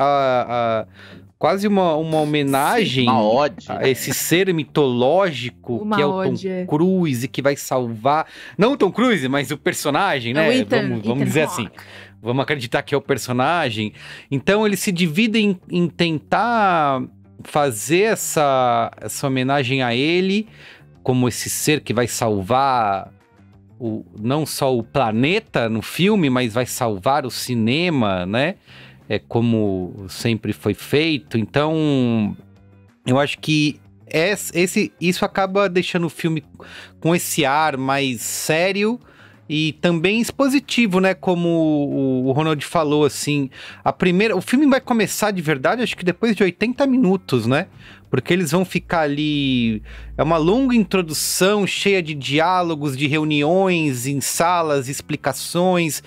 Quase uma homenagem a esse ser mitológico que é o Tom Cruise, que vai salvar... Não o Tom Cruise, mas o personagem, né? Vamos dizer assim. Vamos acreditar que é o personagem. Então, eles se dividem em tentar fazer essa homenagem a ele, como esse ser que vai salvar não só o planeta no filme, mas vai salvar o cinema, né? Como sempre foi feito. Então, eu acho que isso acaba deixando o filme com esse ar mais sério e também expositivo, né? Como o Ronald falou, assim, o filme vai começar de verdade, acho que depois de 80 minutos, né? Porque eles vão ficar ali... É uma longa introdução, cheia de diálogos, de reuniões em salas, explicações,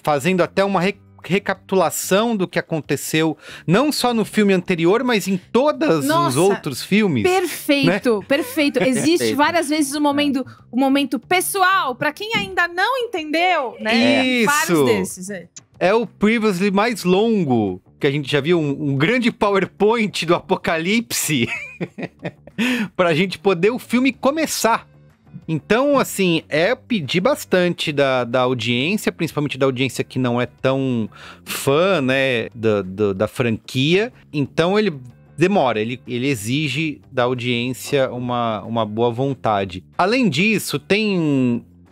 fazendo até uma recapitulação do que aconteceu, não só no filme anterior, mas em todos os outros filmes. Perfeito, né? Perfeito. Existe várias vezes um momento pessoal, pra quem ainda não entendeu, né? Isso. Vários desses. É o previously mais longo, que a gente já viu, um grande PowerPoint do Apocalipse, pra gente poder o filme começar. Então, assim, pedir bastante da audiência, principalmente da audiência que não é tão fã, né, da franquia. Então, ele demora, ele exige da audiência uma boa vontade. Além disso, tem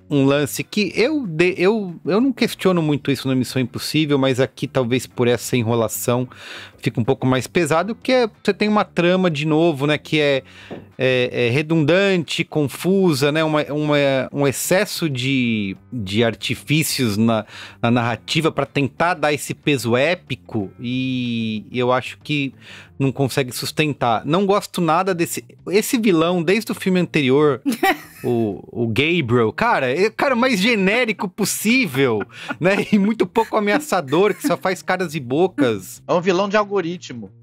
um lance que eu não questiono muito isso na Missão Impossível, mas aqui talvez por essa enrolação fica um pouco mais pesado, que você tem uma trama de novo, né, que é redundante, confusa, né, um excesso de artifícios na narrativa para tentar dar esse peso épico, e eu acho que não consegue sustentar. Não gosto nada esse vilão, desde o filme anterior, o Gabriel, cara, é o cara mais genérico possível, né, e muito pouco ameaçador, que só faz caras e bocas. É um vilão de algoritmo.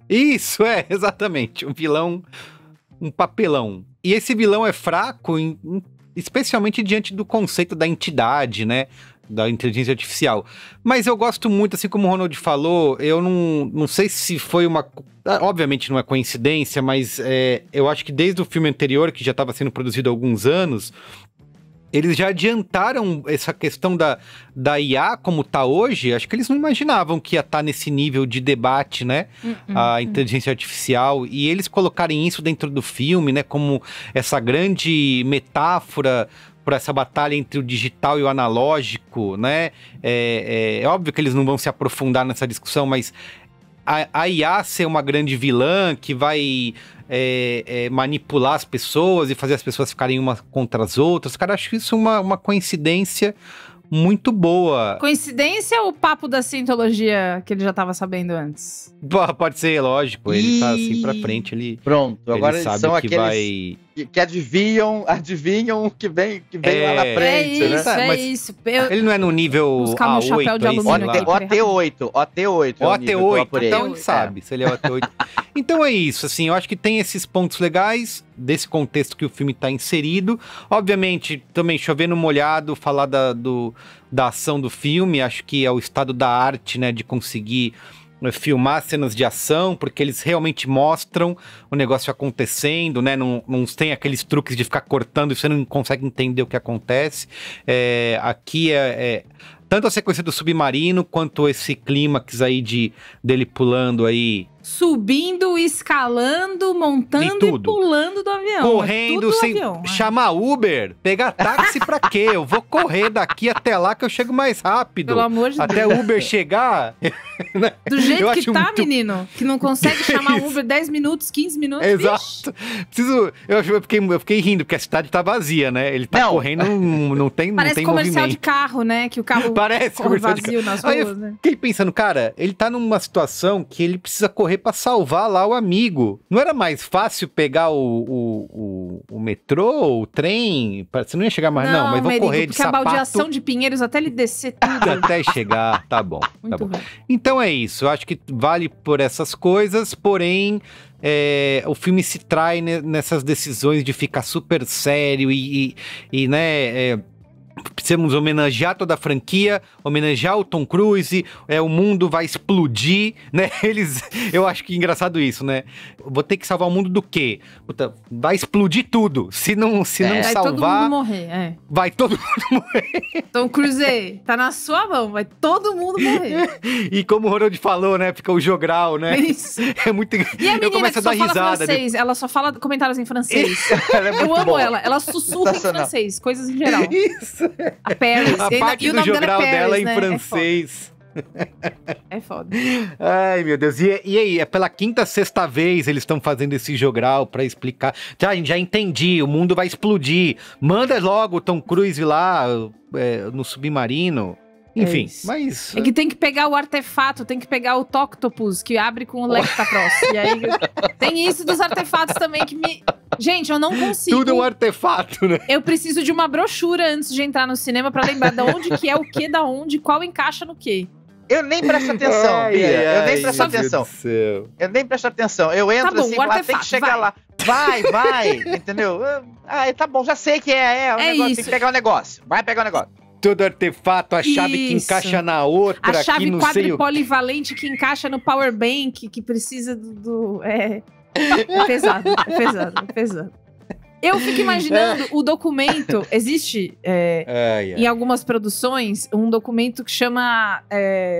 Isso, exatamente, um vilão, um papelão. E esse vilão é fraco, especialmente diante do conceito da entidade, né, da inteligência artificial. Mas eu gosto muito, assim como o Ronald falou, eu não sei se foi obviamente não é coincidência, mas eu acho que desde o filme anterior, que já estava sendo produzido há alguns anos, eles já adiantaram essa questão da IA como tá hoje. Acho que eles não imaginavam que ia estar nesse nível de debate, né? A inteligência artificial. E eles colocarem isso dentro do filme, né? Como essa grande metáfora por essa batalha entre o digital e o analógico, né? É óbvio que eles não vão se aprofundar nessa discussão, mas a IA ser uma grande vilã que vai manipular as pessoas e fazer as pessoas ficarem umas contra as outras, cara, acho isso uma coincidência muito boa. Coincidência ou papo da cientologia que ele já tava sabendo antes? Pode ser, lógico. Ele tá assim pra frente. Pronto, agora ele sabe são que aqueles que adivinham o que vem lá na frente, né? Isso. Ele não é no nível A8, chapéu de alumínio OT8. OT8, então ele sabe se ele é OT8. Então é isso, assim, eu acho que tem esses pontos legais desse contexto que o filme tá inserido. Obviamente, também chovendo molhado, falar da ação do filme, acho que é o estado da arte, né, de conseguir filmar cenas de ação, porque eles realmente mostram o negócio acontecendo, né? Não tem aqueles truques de ficar cortando e você não consegue entender o que acontece. Aqui tanto a sequência do submarino, quanto esse clímax aí dele pulando aí. Subindo, escalando, montando e pulando do avião. Correndo, sem chamar Uber, pegar táxi pra quê? Eu vou correr daqui até lá que eu chego mais rápido. Pelo amor de Deus. Até o Uber chegar. Do jeito que tá, menino, que não consegue chamar o Uber 10 minutos, 15 minutos. Exato. Eu fiquei rindo, porque a cidade tá vazia, né? Ele tá correndo, não tem movimento. Parece comercial de carro, né? Que o carro corre vazio nas ruas, né? Fiquei pensando, cara, ele tá numa situação que ele precisa correr pra salvar lá o amigo. Não era mais fácil pegar o metrô, o trem? Você não ia chegar mais, não, mas vou correr de sapato. Porque a baldeação de Pinheiros até ele descer tudo. Até chegar, tá bom. Muito tá bom. bem. Então é isso, eu acho que vale por essas coisas, porém o filme se trai nessas decisões de ficar super sério e né... Precisamos homenagear toda a franquia, homenagear o Tom Cruise, o mundo vai explodir, né? Eu acho que é engraçado isso, né? Vou ter que salvar o mundo do quê? Puta, vai explodir tudo. Se não salvar... Vai todo mundo morrer, Vai todo mundo morrer. Tom Cruise, tá na sua mão, vai todo mundo morrer. E como o Ronald falou, né? Fica o jogral, né? Isso. É muito... E a menina eu começo que a dar só fala risada. francês, ela só fala comentários em francês. Eu amo ela sussurra em francês, coisas em geral. Isso. A Paris. A parte do jogral dela em francês. É foda. Ai, meu Deus. E aí, pela quinta, sexta vez eles estão fazendo esse jogral pra explicar. Já entendi, o mundo vai explodir. Manda logo o Tom Cruise lá no submarino. Enfim, mas... É que tem que pegar o artefato, tem que pegar o Toctopus, que abre com o Lectapros. E aí tem isso dos artefatos também que me... Gente, eu não consigo... Tudo é um artefato, né? Eu preciso de uma brochura antes de entrar no cinema pra lembrar de onde que é o que da onde, qual encaixa no quê. Eu nem presto atenção, Bia. Eu nem presto atenção. Eu nem presto atenção. Eu entro assim, lá, tem que chegar lá. Vai, entendeu? Tá bom, já sei que negócio, tem que pegar o negócio. Vai pegar o negócio. Todo artefato, a chave que encaixa na outra. A chave que não quadripolivalente que encaixa no power bank, que precisa É pesado. Eu fico imaginando o documento. Existe em algumas produções um documento que chama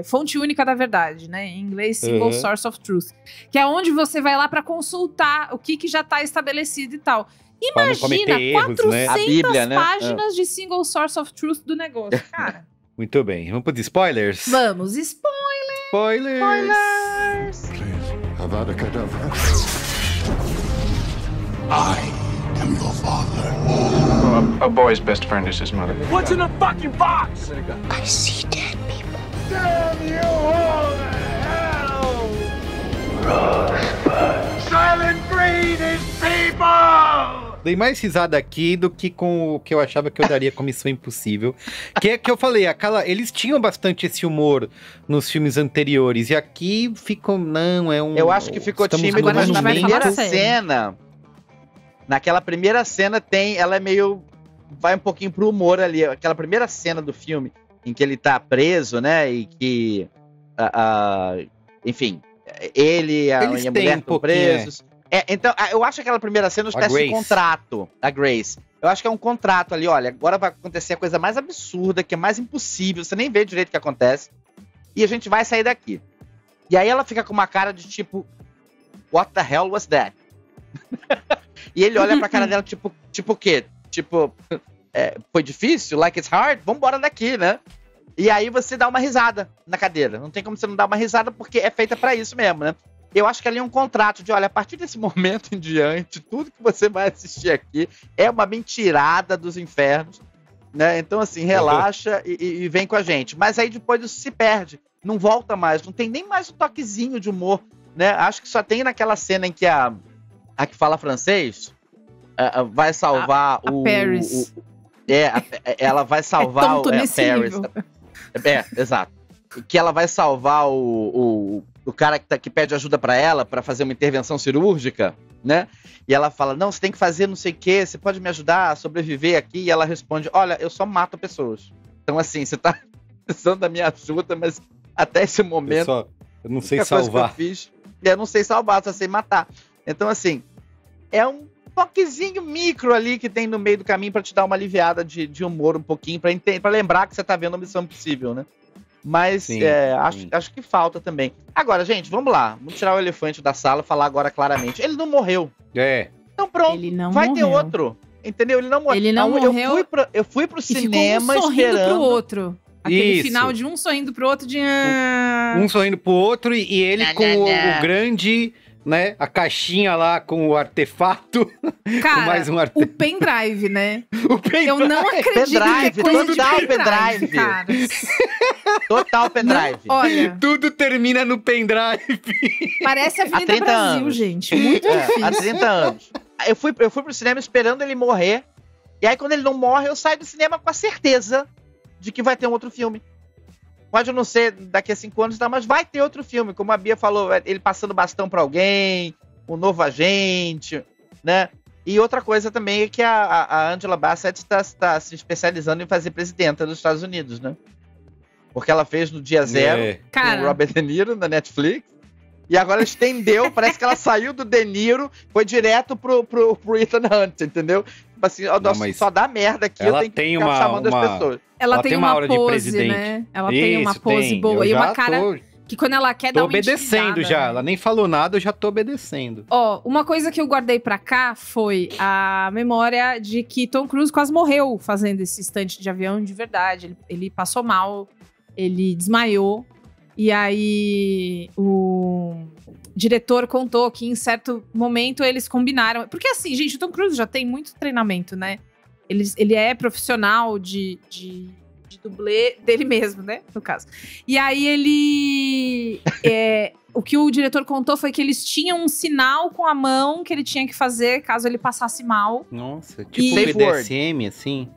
Fonte Única da Verdade, né? Em inglês, Single Source of Truth. Que é onde você vai lá pra consultar o que já tá estabelecido e tal. Imagina, erros, 400 né? Bíblia, né? Páginas de Single Source of Truth do negócio, cara. Muito bem, vamos para os spoilers? Vamos, spoilers! Please, Avada Kedavra. I am your father. A boy's best friend is his mother. What's in the fucking box? I see dead people. Damn you all to hell! Rosebud. Silent Breed is people! Dei mais risada aqui do que com o que eu achava que eu daria com Missão Impossível. Que é que eu falei, eles tinham bastante esse humor nos filmes anteriores. E aqui ficou, eu acho que ficou tímido, mas na primeira cena... Naquela primeira cena ela é meio... Vai um pouquinho pro humor ali. Aquela primeira cena do filme, em que ele tá preso, né? E que... enfim, ele e a mulher estão presos. Então, eu acho que aquela primeira cena é uma espécie de contrato, a Grace. Eu acho que é um contrato ali, olha, agora vai acontecer a coisa mais absurda, que é mais impossível, você nem vê direito o que acontece, e a gente vai sair daqui. E aí ela fica com uma cara de tipo, what the hell was that? E ele olha pra cara dela, tipo o quê? Tipo, foi difícil? Like it's hard? Vambora daqui, né? E aí você dá uma risada na cadeira. Não tem como você não dar uma risada, porque é feita pra isso mesmo, né? Eu acho que ali é um contrato de, olha, a partir desse momento em diante, tudo que você vai assistir aqui é uma mentirada dos infernos. né? Então, assim, relaxa e vem com a gente. Mas aí depois isso se perde. Não volta mais. Não tem nem mais um toquezinho de humor, né? Acho que só tem naquela cena em que a que fala francês vai salvar a Paris. Ela vai salvar o Paris. Exato. Que ela vai salvar o cara que pede ajuda pra ela pra fazer uma intervenção cirúrgica, né? E ela fala, não, você tem que fazer não sei o quê, você pode me ajudar a sobreviver aqui? E ela responde, olha, eu só mato pessoas. Então, assim, você tá precisando da minha ajuda, mas até esse momento... Eu não sei salvar. Eu não sei salvar, só sei matar. Então, assim, é um toquezinho micro ali que tem no meio do caminho pra te dar uma aliviada de humor um pouquinho, pra lembrar que você tá vendo a Missão Impossível, né? Mas sim. Acho que falta também. Agora, gente, vamos lá. Vamos tirar o elefante da sala e falar agora claramente. Ele não morreu. Então pronto, Ele não vai morreu. ter outro. Entendeu? Ele não morreu. Ele não morreu. Eu fui pro cinema ficou um sorrindo esperando. pro outro. Aquele Isso. final de um sorrindo pro outro de... Um sorrindo pro outro e ele com o grande... né? A caixinha lá com o artefato. Cara, mais um o pendrive, né? O pendrive. Eu não acredito Pendrive, que é coisa total de pendrive, pendrive. cara. Total pendrive. Não, olha, Tudo termina no pendrive. parece a Há Avenida 30 Brasil, anos. gente. Muito difícil. Há 30 anos. Eu fui pro cinema esperando ele morrer. E aí, quando ele não morre, eu saio do cinema com a certeza de que vai ter um outro filme. Pode não ser daqui a 5 anos, mas vai ter outro filme. Como a Bia falou, ele passando bastão pra alguém, um novo agente, né? E outra coisa também é que a Angela Bassett está se especializando em fazer presidenta dos Estados Unidos, né? Porque ela fez no Dia Zero com o Robert De Niro na Netflix. E agora estendeu, parece que ela saiu do De Niro, foi direto pro Ethan Hunt, entendeu? Tipo assim, só dá merda aqui, eu tenho que ficar chamando as pessoas. Ela tem uma aura de pose, presidente. né? Ela tem uma pose boa. E uma cara que quando ela quer dar uma obedecendo já. Né? Ela nem falou nada, eu já tô obedecendo. Ó, uma coisa que eu guardei pra cá foi a memória de que Tom Cruise quase morreu fazendo esse estante de avião de verdade. Ele passou mal, ele desmaiou. E aí o diretor contou que em certo momento eles combinaram. Porque assim, gente, o Tom Cruise já tem muito treinamento, né? Ele é profissional de dublê dele mesmo, né? No caso. E aí ele... o que o diretor contou foi que eles tinham um sinal com a mão que ele tinha que fazer caso ele passasse mal. Nossa, tipo BDSM, assim?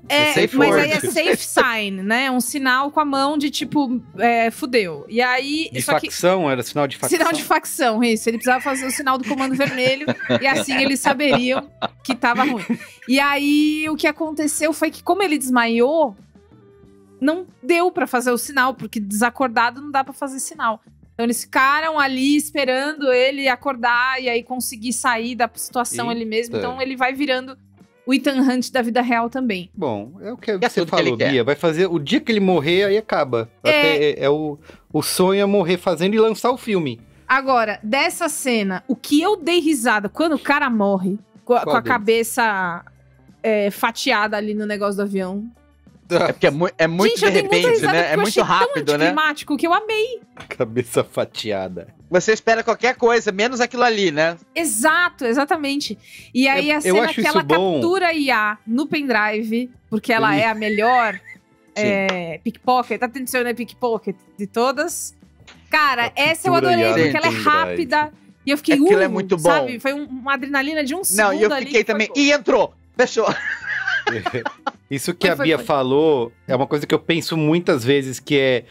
Mas aí é safe sign, né? Um sinal com a mão de tipo, fudeu. E aí... De facção? Era sinal de facção? Sinal de facção, isso. Ele precisava fazer o sinal do comando vermelho e assim eles saberiam que tava ruim. E aí o que aconteceu foi que como ele desmaiou, não deu pra fazer o sinal, porque desacordado não dá pra fazer sinal. Então eles ficaram ali esperando ele acordar e aí conseguir sair da situação ele mesmo. Então ele vai virando o Ethan Hunt da vida real também. Bom, é o que você falou, Bia. Vai fazer o dia que ele morrer, aí acaba. O sonho é morrer fazendo e lançar o filme. Agora, dessa cena, o que eu dei risada quando o cara morre, com a cabeça fatiada ali no negócio do avião. É porque é muito gente, de repente, né? É muito rápido, né? Climático que eu amei. Cabeça fatiada. Você espera qualquer coisa, menos aquilo ali, né? Exato, exatamente. E aí a cena que ela captura IA no pendrive, porque ela é a melhor pickpocket, atenção, né? Pickpocket de todas. Cara, essa eu adorei, porque ela é rápida. E eu fiquei, aquilo é muito bom. Sabe? Foi uma adrenalina de um segundo ali. Não, e eu fiquei também. E entrou! Fechou! Isso que a Bia falou é uma coisa que eu penso muitas vezes, que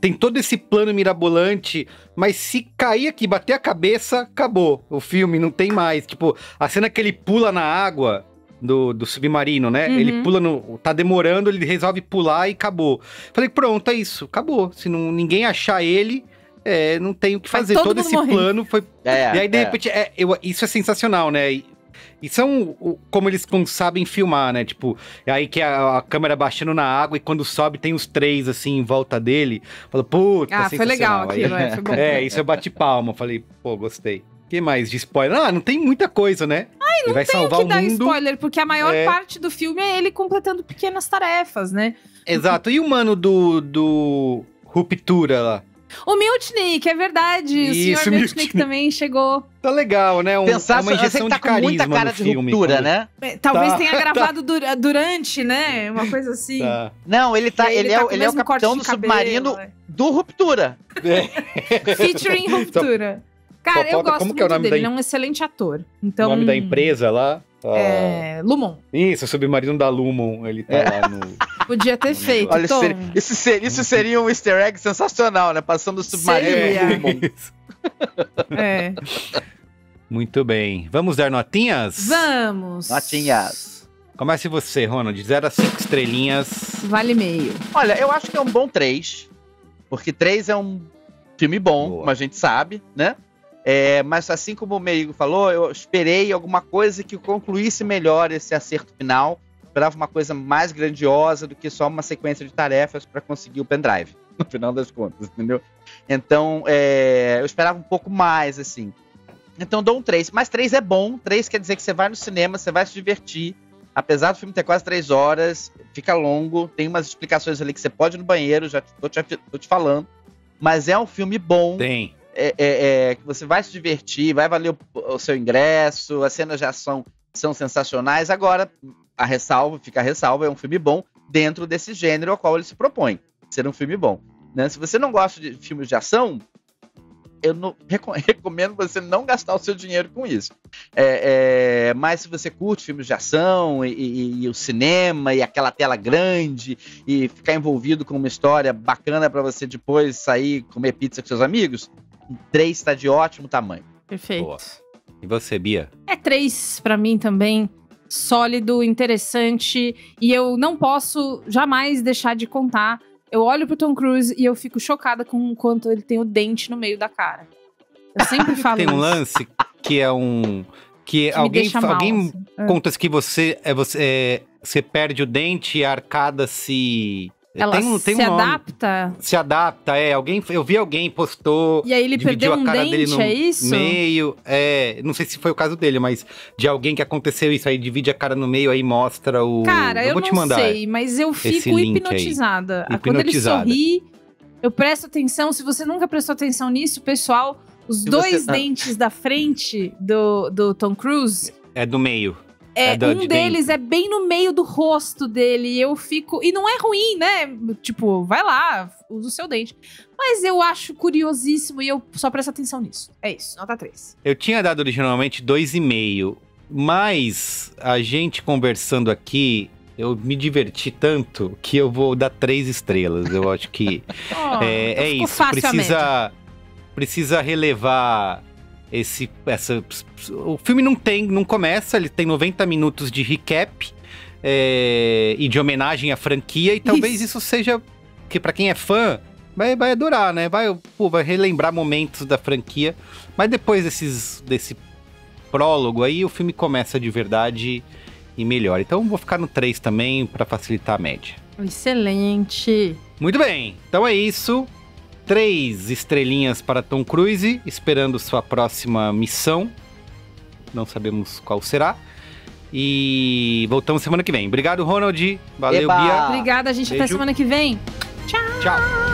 tem todo esse plano mirabolante, mas se cair aqui, bater a cabeça, acabou o filme, não tem mais. Tipo, a cena que ele pula na água do submarino, né? Uhum. Ele pula tá demorando, ele resolve pular e acabou. Falei, pronto, é isso, acabou. Se ninguém achar ele, não tem o que fazer. Todo esse plano foi... E aí, de repente, isso é sensacional, né? E são como eles sabem filmar, né? Tipo, é aí que a câmera baixando na água e quando sobe tem os três, assim, em volta dele. Fala, puta, foi legal aquilo, foi bom. Isso eu bati palma. Falei, pô, gostei. O que mais de spoiler? Não tem muita coisa, né? Não vai salvar o mundo. Dar spoiler, porque a maior parte do filme é ele completando pequenas tarefas, né? Exato. E o mano do Ruptura lá? O Mutnik, é verdade. Isso, o Sr. Mutnik também chegou. Tá legal, né? É uma injeção de carisma muita cara de filme, ruptura, né? Talvez tenha gravado durante, né? Uma coisa assim. Tá. Não, ele é o capitão do submarino do Ruptura. Featuring Ruptura. Cara, eu gosto muito dele, ele é um excelente ator. Então... O nome da empresa lá? Lumon. Isso, o submarino da Lumon, ele tá lá no... Podia ter feito, Olha, Tom. Isso seria um easter egg sensacional, né? Passando o submarino do Lumon. Muito bem. Vamos dar notinhas? Vamos. Notinhas. Comece você, Ronald. De 0 a 5 estrelinhas. Vale meio. Olha, eu acho que é um bom 3. Porque 3 é um filme bom, como a gente sabe, né? Mas assim como o Meigo falou, eu esperei alguma coisa que concluísse melhor esse acerto final. Esperava uma coisa mais grandiosa do que só uma sequência de tarefas para conseguir o pendrive, no final das contas, entendeu? Então, eu esperava um pouco mais, assim. Então, dou um 3. Mas 3 é bom. 3 quer dizer que você vai no cinema, você vai se divertir. Apesar do filme ter quase 3 horas, fica longo, tem umas explicações ali que você pode ir no banheiro, já tô te falando. Mas é um filme bom. Tem. Que você vai se divertir, vai valer o seu ingresso, as cenas de ação são sensacionais. Agora, fica a ressalva, é um filme bom dentro desse gênero ao qual ele se propõe, ser um filme bom. Né? Se você não gosta de filmes de ação, eu não recomendo você não gastar o seu dinheiro com isso. Mas se você curte filmes de ação e o cinema e aquela tela grande e ficar envolvido com uma história bacana para você depois sair comer pizza com seus amigos, 3 está de ótimo tamanho. Perfeito. Boa. E você, Bia? 3 para mim também. Sólido, interessante. E eu não posso jamais deixar de contar. Eu olho pro Tom Cruise e eu fico chocada com o quanto ele tem o dente no meio da cara. Eu sempre falo tem isso. Um lance que é um... Que alguém assim. conta que você perde o dente e a arcada se... Ela se adapta? Se adapta, eu vi alguém postou... E aí ele perdeu um dente, é isso? Meio, não sei se foi o caso dele, mas de alguém que aconteceu isso, aí divide a cara no meio, aí mostra o... Cara, eu vou te mandar sei, mas eu fico hipnotizada. Quando ele sorri, eu presto atenção. Se você nunca prestou atenção nisso, pessoal, os dois dentes da frente do Tom Cruise... É do meio. Um deles é bem no meio do rosto dele. E eu fico... E não é ruim, né? Tipo, vai lá, usa o seu dente. Mas eu acho curiosíssimo e eu só presto atenção nisso. É isso, nota 3. Eu tinha dado originalmente 2,5. Mas a gente conversando aqui, eu me diverti tanto que eu vou dar 3 estrelas. Eu acho que é isso. Precisa relevar... O filme não começa, ele tem 90 minutos de recap e de homenagem à franquia, e talvez isso seja que pra quem é fã vai adorar, né? Vai relembrar momentos da franquia, mas depois desse prólogo aí, o filme começa de verdade e melhora. Então vou ficar no 3 também pra facilitar a média. Excelente! Muito bem, então é isso. 3 estrelinhas para Tom Cruise, esperando sua próxima missão. Não sabemos qual será. E voltamos semana que vem. Obrigado, Ronald. Valeu, Bia. Obrigada, gente. Beijo. Até semana que vem. Tchau. Tchau.